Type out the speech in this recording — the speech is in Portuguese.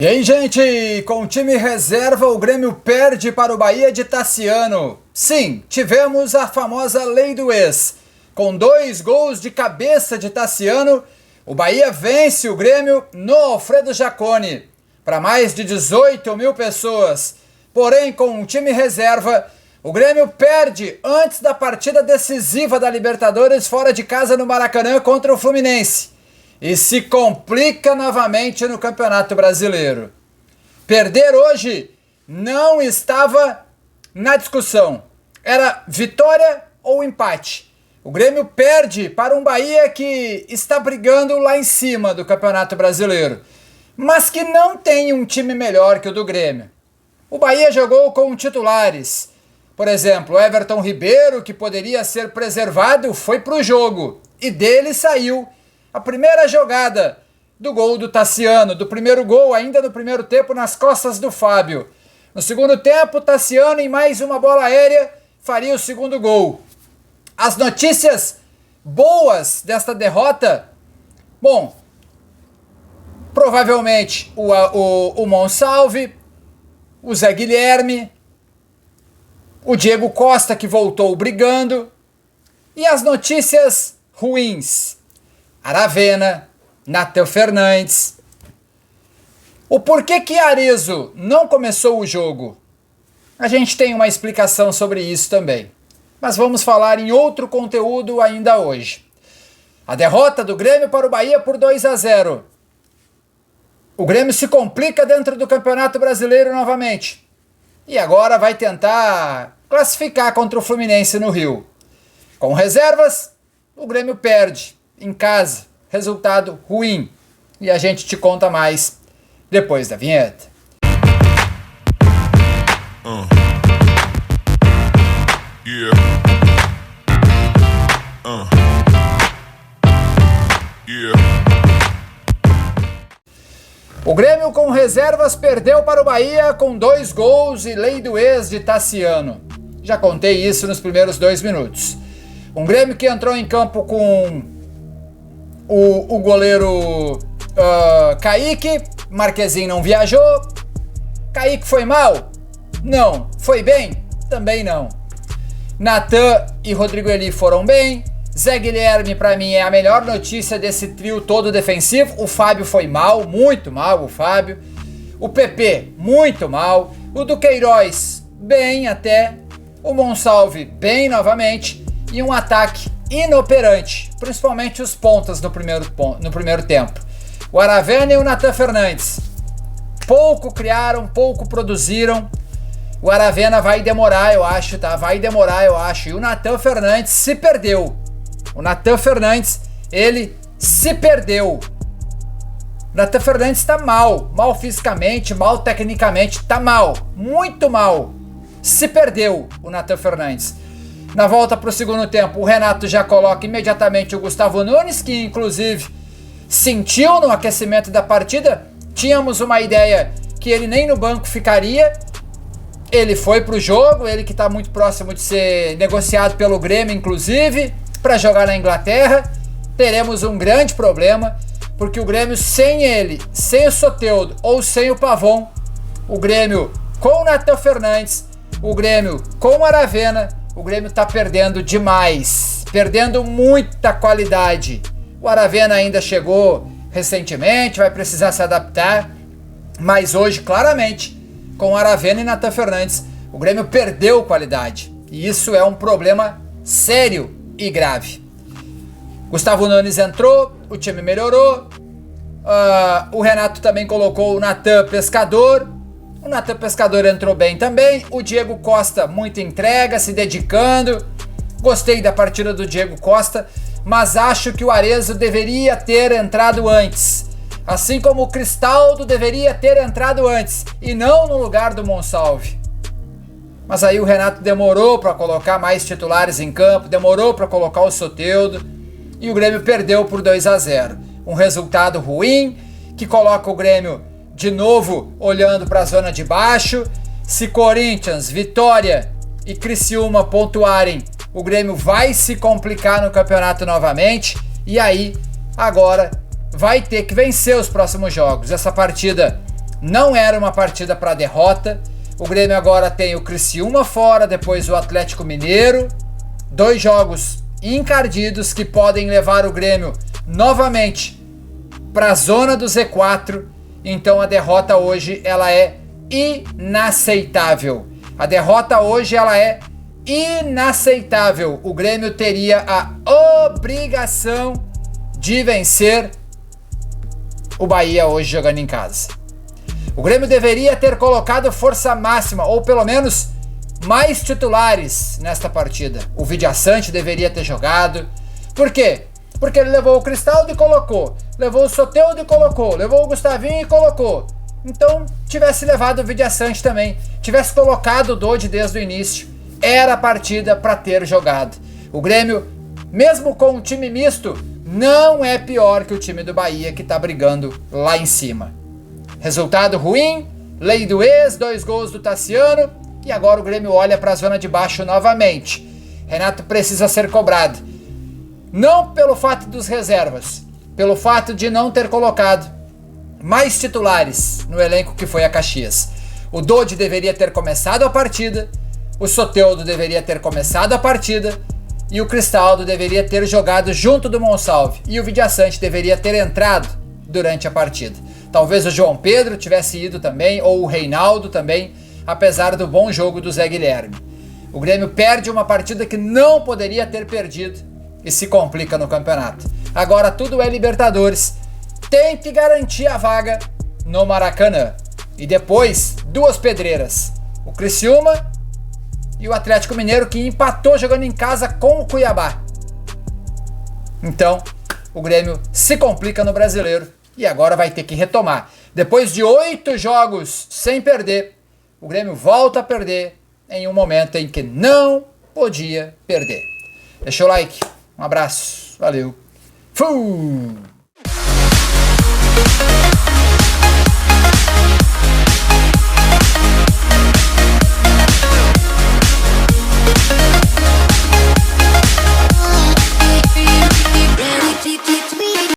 E aí, gente, com o time reserva, o Grêmio perde para o Bahia de Tassiano. Sim, tivemos a famosa lei do ex. Com 2 gols de cabeça de Tassiano, o Bahia vence o Grêmio no Alfredo Jaconi, para mais de 18 mil pessoas. Porém, com o time reserva, o Grêmio perde antes da partida decisiva da Libertadores fora de casa no Maracanã contra o Fluminense. E se complica novamente no Campeonato Brasileiro. Perder hoje não estava na discussão. Era vitória ou empate. O Grêmio perde para um Bahia que está brigando lá em cima do Campeonato Brasileiro, mas que não tem um time melhor que o do Grêmio. O Bahia jogou com titulares. Por exemplo, Everton Ribeiro, que poderia ser preservado, foi para o jogo e dele saiu a primeira jogada do gol do Tassiano, do primeiro gol ainda no primeiro tempo nas costas do Fábio. No segundo tempo, Tassiano em mais uma bola aérea faria o segundo gol. As notícias boas desta derrota, bom, provavelmente o Monsalve, o Zé Guilherme, o Diego Costa que voltou brigando, e as notícias ruins, Aravena, Natan Fernandes. O porquê que Arezzo não começou o jogo? A gente tem uma explicação sobre isso também. Mas vamos falar em outro conteúdo ainda hoje. A derrota do Grêmio para o Bahia por 2-0. O Grêmio se complica dentro do Campeonato Brasileiro novamente. E agora vai tentar classificar contra o Fluminense no Rio. Com reservas, o Grêmio perde em casa, resultado ruim. E a gente te conta mais depois da vinheta. O Grêmio com reservas perdeu para o Bahia com 2 gols e lei do ex de Tassiano. Já contei isso nos primeiros 2 minutos. Um Grêmio que entrou em campo com o goleiro Kaique. Marquezinho não viajou. Kaique foi mal? Não. Foi bem? Também não. Natan e Rodrigo Eli foram bem. Zé Guilherme, para mim, é a melhor notícia desse trio todo defensivo. O Fábio foi mal, muito mal o Fábio. O PP, muito mal. O Duqueiroz, bem até. O Monsalve, bem novamente. E um ataque inoperante, principalmente os pontas no primeiro tempo. O Aravena e o Natan Fernandes. Pouco criaram, pouco produziram. O Aravena vai demorar, eu acho, tá? Vai demorar, eu acho. E o Natan Fernandes se perdeu. O Natan Fernandes, ele se perdeu. O Natan Fernandes tá mal. Mal fisicamente, mal tecnicamente. Tá mal. Muito mal. Se perdeu o Natan Fernandes. Na volta para o segundo tempo, o Renato já coloca imediatamente o Gustavo Nunes, que inclusive sentiu no aquecimento da partida. Tínhamos uma ideia que ele nem no banco ficaria. Ele foi para o jogo, ele que está muito próximo de ser negociado pelo Grêmio, inclusive, para jogar na Inglaterra. Teremos um grande problema, porque o Grêmio sem ele, sem o Soteldo ou sem o Pavon, o Grêmio com o Natan Fernandes, o Grêmio com o Aravena, o Grêmio está perdendo demais, perdendo muita qualidade. O Aravena ainda chegou recentemente, vai precisar se adaptar, mas hoje, claramente, com o Aravena e Natan Fernandes, o Grêmio perdeu qualidade. E isso é um problema sério e grave. Gustavo Nunes entrou, o time melhorou, o Renato também colocou o Natan Pescador. O Natan Pescador entrou bem também. O Diego Costa, muita entrega, se dedicando. Gostei da partida do Diego Costa, mas acho que o Arezzo deveria ter entrado antes. Assim como o Cristaldo deveria ter entrado antes, e não no lugar do Monsalve. Mas aí o Renato demorou para colocar mais titulares em campo, demorou para colocar o Soteldo, e o Grêmio perdeu por 2-0. Um resultado ruim, que coloca o Grêmio de novo olhando para a zona de baixo. Se Corinthians, Vitória e Criciúma pontuarem, o Grêmio vai se complicar no campeonato novamente. E aí, agora, vai ter que vencer os próximos jogos. Essa partida não era uma partida para derrota. O Grêmio agora tem o Criciúma fora, depois o Atlético Mineiro. 2 jogos encardidos que podem levar o Grêmio novamente para a zona do Z4. Então a derrota hoje ela é inaceitável. A derrota hoje ela é inaceitável. O Grêmio teria a obrigação de vencer o Bahia hoje jogando em casa. O Grêmio deveria ter colocado força máxima, ou pelo menos mais titulares nesta partida. O Vidiaçante deveria ter jogado. Por quê? Porque ele levou o Cristaldo e colocou, levou o Soteldo e colocou, levou o Gustavinho e colocou. Então, tivesse levado o Vidiaçante também, tivesse colocado o Dodi desde o início, era a partida para ter jogado. O Grêmio, mesmo com um time misto, não é pior que o time do Bahia, que está brigando lá em cima. Resultado ruim, lei do ex, 2 gols do Tassiano, e agora o Grêmio olha para a zona de baixo novamente. Renato precisa ser cobrado. Não pelo fato dos reservas, pelo fato de não ter colocado mais titulares no elenco que foi a Caxias. O Dodi deveria ter começado a partida, o Soteldo deveria ter começado a partida e o Cristaldo deveria ter jogado junto do Monsalve e o Vidiaçante deveria ter entrado durante a partida. Talvez o João Pedro tivesse ido também, ou o Reinaldo também, apesar do bom jogo do Zé Guilherme. O Grêmio perde uma partida que não poderia ter perdido e se complica no campeonato. Agora tudo é Libertadores. Tem que garantir a vaga no Maracanã. E depois, 2 pedreiras. O Criciúma e o Atlético Mineiro, que empatou jogando em casa com o Cuiabá. Então, o Grêmio se complica no Brasileiro e agora vai ter que retomar. Depois de 8 jogos sem perder, o Grêmio volta a perder em um momento em que não podia perder. Deixa o like. Um abraço. Valeu. Fui!